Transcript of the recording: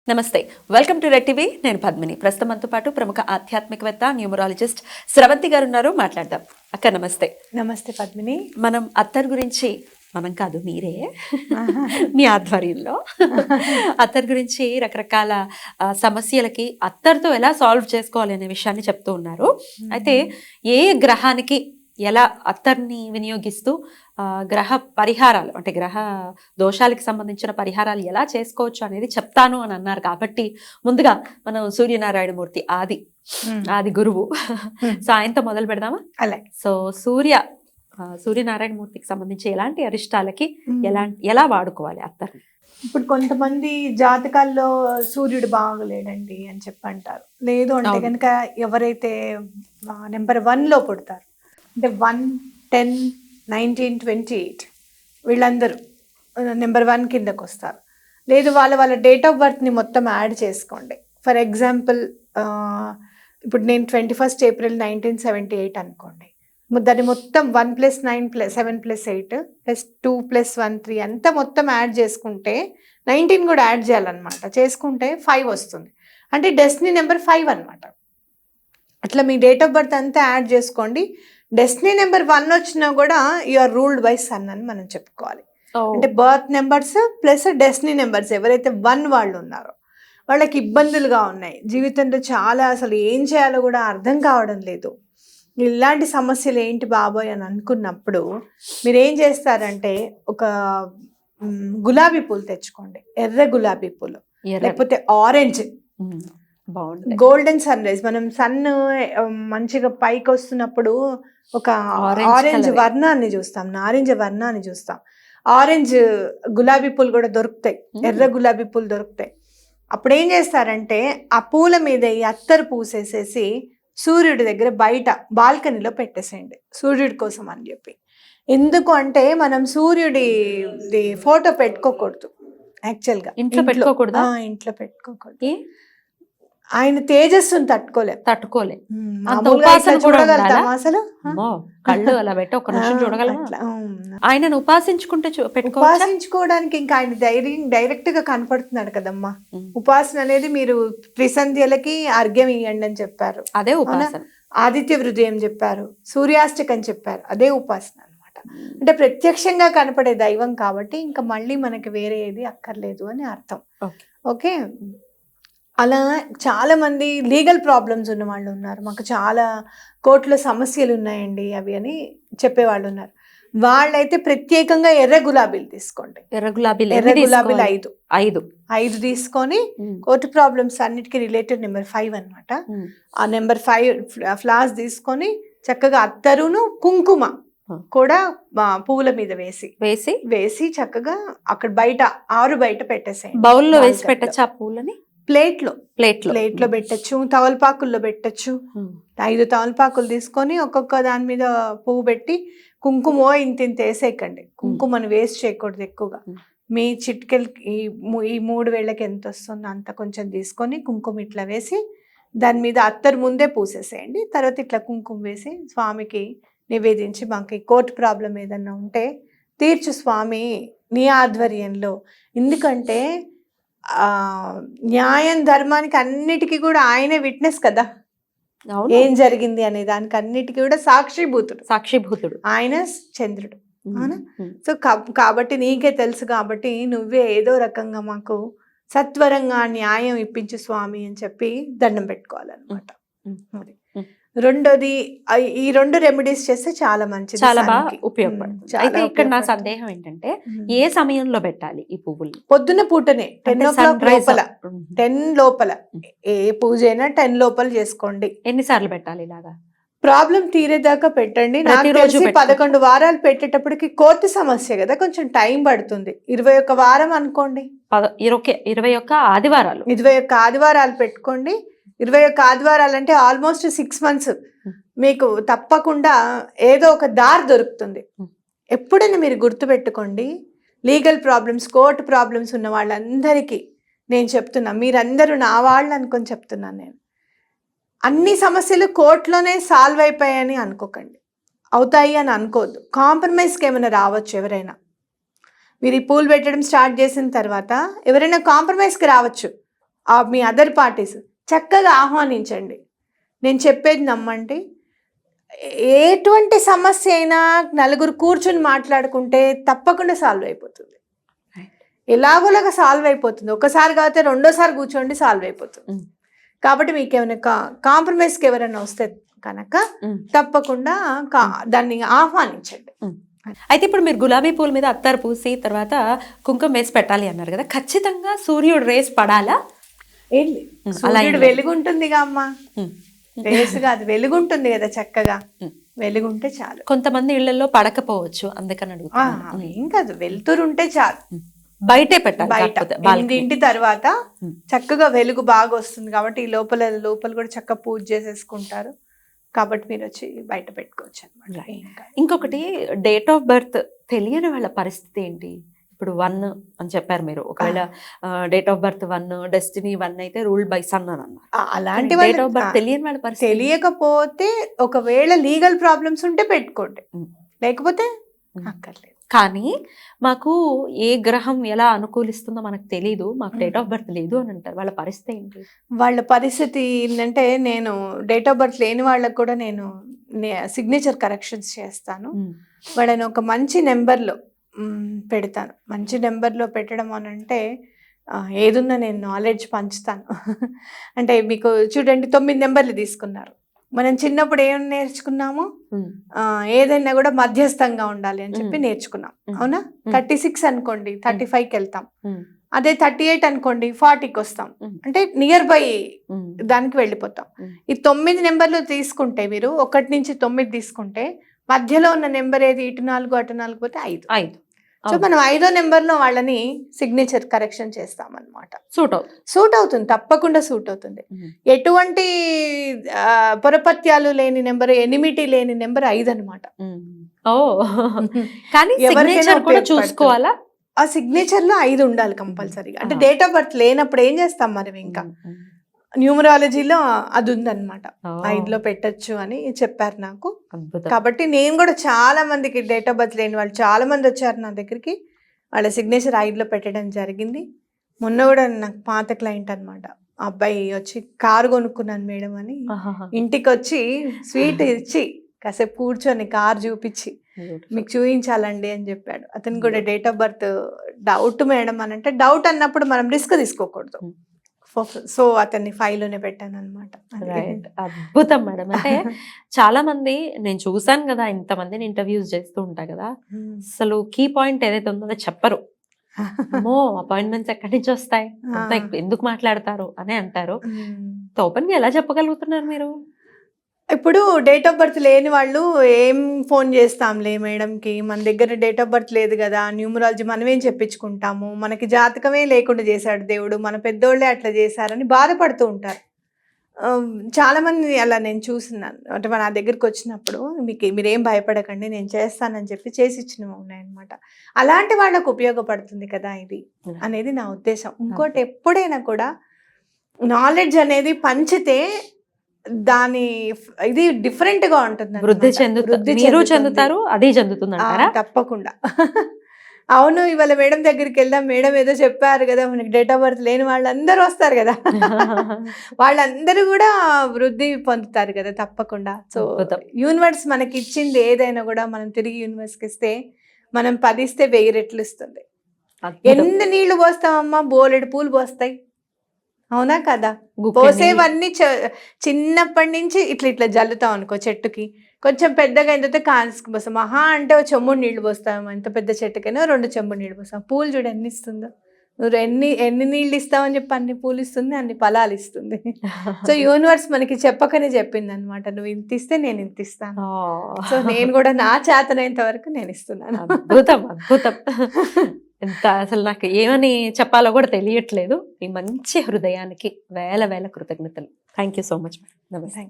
నమస్తే, welcome to red TV. నేను పద్మిని. ప్రస్తుతం మనతో పాటు ప్రముఖ ఆధ్యాత్మికవేత్త, న్యూమరాలజిస్ట్ స్రవంతి గారు ఉన్నారు. మాట్లాడదాం. అక్క నమస్తే. నమస్తే పద్మిని. మనం అత్తర్ గురించి, మనం కాదు మీరే మీ ఆధ్వర్యంలో అత్తర్ గురించి రకరకాల సమస్యలకి అత్తర్తో ఎలా సాల్వ్ చేసుకోవాలి అనే విషయాన్ని చెప్తూ ఉన్నారు. అయితే ఏ గ్రహానికి ఎలా అత్తర్ని వినియోగిస్తూ గ్రహ పరిహారాలు, అంటే గ్రహ దోషాలకి సంబంధించిన పరిహారాలు ఎలా చేసుకోవచ్చు అనేది చెప్తాను అని అన్నారు. కాబట్టి ముందుగా మనం సూర్యనారాయణమూర్తి ఆది గురువు, సో ఆయనతో మొదలు పెడదామా? అలాగే. సో సూర్యనారాయణమూర్తికి సంబంధించి ఎలాంటి అరిష్టాలకి ఎలా వాడుకోవాలి అత్తర్ని? ఇప్పుడు కొంతమంది జాతకాల్లో సూర్యుడు బాగలేడండి అని చెప్పి అంటారు. లేదు అంటే కనుక ఎవరైతే నెంబర్ 1లో పుడతారు, అంటే 1, 10, 19, 28 వీళ్ళందరూ నెంబర్ 1 కిందకు వస్తారు. లేదు వాళ్ళ డేట్ ఆఫ్ బర్త్ని మొత్తం యాడ్ చేసుకోండి. ఫర్ ఎగ్జాంపుల్ ఇప్పుడు నేను 21st April 1978 అనుకోండి. దాన్ని మొత్తం 1 + 9 + 7 + 8 + 2 + 1 3 అంతా మొత్తం యాడ్ చేసుకుంటే 19 కూడా యాడ్ చేయాలన్నమాట. చేసుకుంటే 5 వస్తుంది. అంటే డెస్టినీ నెంబర్ 5 అనమాట. అట్లా మీ డేట్ ఆఫ్ బర్త్ అంతా యాడ్ చేసుకోండి. డెస్టినీ నెంబర్ 1 వచ్చినా కూడా you are ruled by sun అని మనం చెప్పుకోవాలి. అంటే birth numbers plus destiny numbers ఎవరైతే 1 వాళ్ళు ఉన్నారో వాళ్ళకి ఇబ్బందులుగా ఉన్నాయి జీవితంలో. చాలా అసలు ఏం చేయాలో కూడా అర్థం కావడం లేదు. ఇలాంటి సమస్యలు ఏంటి బాబోయ్ అని అనుకున్నప్పుడు మీరు ఏం చేస్తారంటే ఒక గులాబీ పూలు తెచ్చుకోండి. ఎర్ర గులాబీ పూలు, లేకపోతే ఆరెంజ్, గోల్డెన్ సన్ రైజ్. మనం సన్ మంచిగా పైకి వస్తున్నప్పుడు ఒక ఆరెంజ్ వర్ణాన్ని చూస్తాం, నారింజ వర్ణాన్ని చూస్తాం. ఆరెంజ్ గులాబీ పూలు కూడా దొరుకుతాయి, ఎర్ర గులాబీ పూలు దొరుకుతాయి. అప్పుడు ఏం చేస్తారంటే ఆ పూల మీద ఈ అత్తరు పూసేసేసి సూర్యుడి దగ్గర బయట బాల్కనీలో పెట్టేసేయండి, సూర్యుడి కోసం అని చెప్పి. ఎందుకు అంటే మనం సూర్యుడి ఫోటో పెట్టుకోకూడదు యాక్చువల్గా. ఇంట్లో పెట్టుకోకూడదు. ఆయన తేజస్సును తట్టుకోలే. చూడగలుగుతాం అసలు? కళ్ళు అలా పెట్టి ఒక నిమిషం చూడగలం. ఆయనను ఉపాసించుకోవడానికి ఇంకా ఆయన డైరెక్ట్ గా కనపడుతున్నాడు కదమ్మా. ఉపాసన అనేది మీరు త్రిసంధ్యలకి అర్ఘ్యం ఇవ్వండి అని చెప్పారు, అదే ఉపాసన. ఆదిత్య హృదయం చెప్పారు, సూర్యాష్టకం చెప్పారు, అదే ఉపాసన అనమాట. అంటే ప్రత్యక్షంగా కనపడే దైవం కాబట్టి ఇంకా మళ్ళీ మనకి వేరే ఏది అక్కర్లేదు అని అర్థం. ఓకే. అలా చాలామంది లీగల్ ప్రాబ్లమ్స్ ఉన్న వాళ్ళు ఉన్నారు. మాకు చాలా కోర్టులో సమస్యలు ఉన్నాయండి అవి అని చెప్పేవాళ్ళు ఉన్నారు. వాళ్ళైతే ప్రత్యేకంగా ఎర్ర గులాబీలు తీసుకోండి. ఎర్ర గులాబీలు 5 తీసుకొని కోర్టు ప్రాబ్లమ్స్ అన్నిటికీ రిలేటెడ్ నెంబర్ 5 అనమాట. ఆ నెంబర్ 5 ఫ్లాస్ తీసుకొని చక్కగా అత్తరును కుంకుమ కూడా పువ్వుల మీద వేసి చక్కగా అక్కడ ఆరు బయట పెట్టేసేయండి. బౌల్లో వేసి పెట్టచ్చా పూలని? ప్లేట్లో పెట్టచ్చు, తవలపాకుల్లో పెట్టచ్చు. 5 తవలపాకులు తీసుకొని ఒక్కొక్క దాని మీద పువ్వు పెట్టి కుంకుమ ఇంత వేసేయకండి. కుంకుమను వేస్ట్ చేయకూడదు ఎక్కువగా. మీ చిటికెలకి ఈ 3 వేళ్ళకి ఎంత వస్తుందో అంత కొంచెం తీసుకొని కుంకుమ ఇట్లా వేసి దాని మీద అత్తరు ముందే పూసేసేయండి. తర్వాత ఇట్లా కుంకుమ వేసి స్వామికి నివేదించి, మాకు కోర్టు ప్రాబ్లం ఏదన్నా ఉంటే తీర్చు స్వామి నీ ఆధ్వర్యంలో. ఎందుకంటే న్యాయం ధర్మానికి అన్నిటికీ కూడా ఆయనే విట్నెస్ కదా, ఏం జరిగింది అనే దానికి అన్నిటికీ కూడా సాక్షిభూతుడు ఆయన చంద్రుడు. అవునా? సో కాబట్టి నీకే తెలుసు కాబట్టి నువ్వే ఏదో రకంగా మాకు సత్వరంగా న్యాయం ఇప్పించు స్వామి అని చెప్పి దండం పెట్టుకోవాలన్నమాట. రెండోది, ఈ 2 రెమెడీస్ చేస్తే చాలా మంచిది, చాలా బాగా ఉపయోగపడుతుంది. అయితే ఇక్కడ నా సందేహం ఏంటంటే ఏ సమయంలో పెట్టాలి ఈ పువ్వులు? పొద్దున్న పూటనే 10 లోపల ఏ పూజ అయినా 10 లోపల చేసుకోండి. ఎన్నిసార్లు పెట్టాలి ఇలాగా? ప్రాబ్లం తీరేదాకా పెట్టండి. నాకు తెలిసి 11 వారాలు పెట్టేటప్పటికి కోర్టు సమస్య కదా, కొంచెం టైం పడుతుంది. 21 వారం అనుకోండి, 21 ఆదివారాలు. 21 ఆదివారాలు పెట్టుకోండి. 21 ఆదివారాలు అంటే ఆల్మోస్ట్ 6 months. మీకు తప్పకుండా ఏదో ఒక దారి దొరుకుతుంది. ఎప్పుడైనా మీరు గుర్తుపెట్టుకోండి, లీగల్ ప్రాబ్లమ్స్, కోర్టు ప్రాబ్లమ్స్ ఉన్న వాళ్ళందరికీ నేను చెప్తున్నా, మీరందరూ నా వాళ్ళు అనుకొని చెప్తున్నాను నేను. అన్ని సమస్యలు కోర్టులోనే సాల్వ్ అయిపోయాయని అనుకోకండి, అవుతాయి అని అనుకోవద్దు. కాంప్రమైజ్కి ఏమైనా రావచ్చు ఎవరైనా. మీరు ఈ పూలు పెట్టడం స్టార్ట్ చేసిన తర్వాత ఎవరైనా కాంప్రమైజ్కి రావచ్చు. మీ అదర్ పార్టీస్ చక్కగా ఆహ్వానించండి. నేను చెప్పేది నమ్మండి, ఎటువంటి సమస్య అయినా నలుగురు కూర్చుని మాట్లాడుకుంటే తప్పకుండా సాల్వ్ అయిపోతుంది. ఎలాగోలాగా సాల్వ్ అయిపోతుంది. ఒకసారి కాకపోతే రెండోసారి కూర్చోండి, సాల్వ్ అయిపోతుంది. కాబట్టి మీకు ఏమైనా కాంప్రమైజ్కి ఎవరైనా వస్తే కనుక తప్పకుండా దాన్ని ఆహ్వానించండి. అయితే ఇప్పుడు మీరు గులాబీ పూల మీద అత్తరు పూసి తర్వాత కుంకుమ వేసి పెట్టాలి అన్నారు కదా, ఖచ్చితంగా సూర్యుడు రేస్ పడాలా? సూర్యుడు వెలుగుంటుందిగా అమ్మా, రేస్ కాదు, వెలుగుంటుంది కదా, చక్కగా వెలుగుంటే చాలు. కొంతమంది ఇళ్లలో పడకపోవచ్చు, అందుకని అడుగుతాను. ఏం కాదు, వెలుతురు ఉంటే చాలు. బయటే పెట్టాలి, బయట 8 తర్వాత చక్కగా వెలుగు బాగా వస్తుంది కాబట్టి ఈ లోపల కూడా చక్కగా పూజ చేసేసుకుంటారు. కాబట్టి మీరు వచ్చి బయట పెట్టుకోవచ్చు అనమాట. ఇంకొకటి, డేట్ ఆఫ్ బర్త్ తెలియని వాళ్ళ పరిస్థితి ఏంటి? ఇప్పుడు 1 అని చెప్పారు మీరు, ఒకవేళ డేట్ ఆఫ్ బర్త్ 1, డెస్టినీ 1 అయితే రూల్డ్ బై సన్ అని అన్నారు. అలాంటి డేట్ ఆఫ్ బర్త్ తెలియని వాళ్ళ పరిస్థితి, తెలియకపోతే ఒకవేళ లీగల్ ప్రాబ్లమ్స్ ఉంటే పెట్టుకోండి, లేకపోతే అక్కర్లేదు. కానీ మాకు ఏ గ్రహం ఎలా అనుకూలిస్తుందో మనకు తెలీదు, మాకు డేట్ ఆఫ్ బర్త్ లేదు అని అంటారు. వాళ్ళ పరిస్థితి ఏంటి? వాళ్ళ పరిస్థితి ఏంటంటే, నేను డేట్ ఆఫ్ బర్త్ లేని వాళ్ళకు కూడా నేను సిగ్నేచర్ కరెక్షన్స్ చేస్తాను. వాళ్ళని ఒక మంచి నెంబర్లో పెడతాను. మంచి నెంబర్లో పెట్టడం అని అంటే ఏదున్నా నేను నాలెడ్జ్ పంచుతాను. అంటే మీకు చూడండి, 9 నెంబర్లు తీసుకున్నారు. మనం చిన్నప్పుడు ఏం నేర్చుకున్నాము, ఏదైనా కూడా మధ్యస్థంగా ఉండాలి అని చెప్పి నేర్చుకున్నాం, అవునా? 36 అనుకోండి 35కి వెళ్తాం, అదే 38 అనుకోండి 40కి వస్తాం, అంటే నియర్ బై దానికి వెళ్ళిపోతాం. ఈ 9 నెంబర్లు తీసుకుంటే, మీరు 1 నుంచి 9 తీసుకుంటే మధ్యలో ఉన్న నెంబర్ ఏది? ఇటు 4 అటు 4 పోతే 5. సో మనం 5వ నెంబర్లో వాళ్ళని సిగ్నేచర్ కరెక్షన్ చేస్తాం అనమాట. సూట్ అవుతుంది, తప్పకుండా సూట్ అవుతుంది. ఎటువంటి పొరపత్యాలు లేని నెంబర్, ఎనిమిటీ లేని నెంబర్ 5 అనమాట. కానీ సిగ్నేచర్ కూడా చూసుకోవాలా? ఆ సిగ్నేచర్ లో 5 ఉండాలి కంపల్సరీగా. అంటే డేట్ ఆఫ్ బర్త్ లేనప్పుడు ఏం చేస్తాం మనం, ఇంకా న్యూమరాలజీలో అది ఉందన్నమాట, 5లో పెట్టచ్చు అని చెప్పారు నాకు. కాబట్టి నేను కూడా చాలా మందికి డేట్ ఆఫ్ బర్త్ లేని వాళ్ళు చాలా మంది వచ్చారు నా దగ్గరికి, వాళ్ళ సిగ్నేచర్ 5లో పెట్టడం జరిగింది. మొన్న కూడా నాకు పాత క్లయింట్ అనమాట, అబ్బాయి వచ్చి కారు కొనుక్కున్నాను మేడం అని ఇంటికి వచ్చి స్వీట్ ఇచ్చి కాసేపు కూర్చొని కారు చూపించి మీకు చూపించాలండి అని చెప్పాడు. అతను కూడా date of birth doubt madam అని అంటే, డౌట్ అన్నప్పుడు మనం రిస్క్ తీసుకోకూడదు. సో అతన్ని 5లోనే పెట్టాను అనమాట. అద్భుతం మేడం. అంటే చాలా మంది నేను చూసాను కదా, ఇంతమందిని ఇంటర్వ్యూస్ చేస్తూ ఉంటా కదా, అసలు కీ పాయింట్ ఏదైతే ఉందో అది చెప్పరు. అపాయింట్మెంట్స్ ఎక్కడి నుంచి వస్తాయి, ఎందుకు మాట్లాడతారు అని అంటారు. ఓపెన్ గా ఎలా చెప్పగలుగుతున్నారు మీరు? ఇప్పుడు డేట్ ఆఫ్ బర్త్ లేని వాళ్ళు ఏం ఫోన్ చేస్తాంలే మేడంకి, మన దగ్గర డేట్ ఆఫ్ బర్త్ లేదు కదా, న్యూమరాలజీ మనమేం చెప్పించుకుంటాము, మనకి జాతకమే లేకుండా చేశాడు దేవుడు, మన పెద్దోళ్ళే అట్లా చేశారని బాధపడుతూ ఉంటారు చాలామంది. అలా నేను చూస్తున్నాను. అంటే నా దగ్గరికి వచ్చినప్పుడు మీరేం భయపడకండి, నేను చేస్తానని చెప్పి చేసి ఇచ్చినవి ఉన్నాయన్నమాట. అలాంటి వాళ్ళకు ఉపయోగపడుతుంది కదా ఇది అనేది నా ఉద్దేశం. ఇంకోటి, ఎప్పుడైనా కూడా నాలెడ్జ్ అనేది పంచితే దాని ఇది డిఫరెంట్ గా ఉంటుంది, వృద్ధి చెందుతారు, అది చెందుతుంది అంటారా? తప్పకుండా. అవును, ఇవాళ మేడం దగ్గరికి వెళ్దాం, మేడం ఏదో చెప్పారు కదా, మనకి డేట్ ఆఫ్ బర్త్ లేని వాళ్ళందరూ వస్తారు కదా, వాళ్ళందరూ కూడా వృద్ధి పొందుతారు కదా తప్పకుండా. సో యూనివర్స్ మనకి ఇచ్చింది ఏదైనా కూడా మనం తిరిగి యూనివర్స్కి ఇస్తే, మనం 10 ఇస్తే 1000 రెట్లు ఇస్తుంది. ఎన్ని నీళ్లు పోస్తామమ్మా, బోలెడు పూలు పోస్తాయి, అవునా కదా? పోసేవన్నీ చిన్నప్పటి నుంచి ఇట్లా జల్లుతాం అనుకో చెట్టుకి, కొంచెం పెద్దగా అయిన తర్వాత కాన్స్కి పోస్తాం. మహా అంటే 1 చెంబుడు నీళ్లు పోస్తాం, ఎంత పెద్ద చెట్టుకైనా 2 చెంబుడు నీళ్ళు పోస్తాం. పూలు చూడు ఎన్ని ఇస్తుందో, నువ్వు ఎన్ని నీళ్ళు ఇస్తావని చెప్పి అన్ని పూలు ఇస్తుంది, అన్ని ఫలాలు ఇస్తుంది. సో యూనివర్స్ మనకి చెప్పకనే చెప్పింది అనమాట, నువ్వు ఇంత ఇస్తే నేను ఇంత ఇస్తాను. సో నేను కూడా నా చేతనైనంత వరకు నేను ఇస్తున్నాను. అద్భుతం, అద్భుతం. ఎంత అసలు నాకు ఏమని చెప్పాలో కూడా తెలియట్లేదు. ఈ మంచి హృదయానికి వేల కృతజ్ఞతలు. Thank you so much. నమస్తే.